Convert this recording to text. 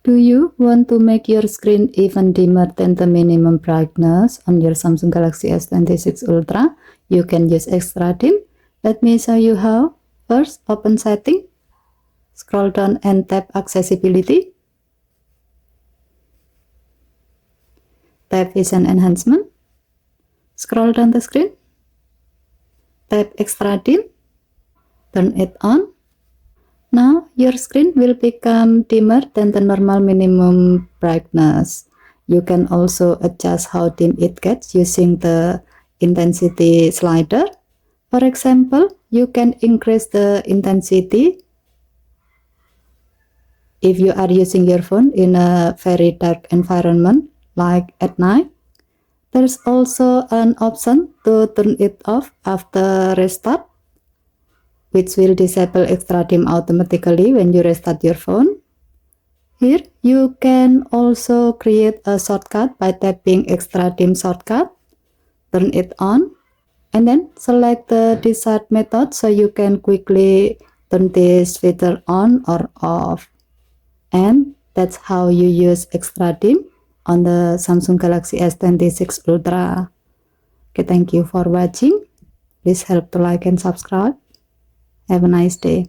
Do you want to make your screen even dimmer than the minimum brightness on your Samsung Galaxy S26 Ultra? You can use extra dim. Let me show you how. First, open setting, scroll down and tap accessibility. Tap vision enhancement. Scroll down the screen. Tap extra dim. Turn it on. Now your screen will become dimmer than the normal minimum brightness. You can also adjust how dim it gets using the intensity slider. For example, you can increase the intensity if you are using your phone in a very dark environment like at night. There's also an option to turn it off after restart, which will disable extra dim automatically when you restart your phone. Here you can also create a shortcut by tapping extra dim shortcut, turn it on, and then select the desired method so you can quickly turn this feature on or off. And that's how you use extra dim on the Samsung Galaxy S26 Ultra. Okay, thank you for watching. Please help to like and subscribe. Have a nice day.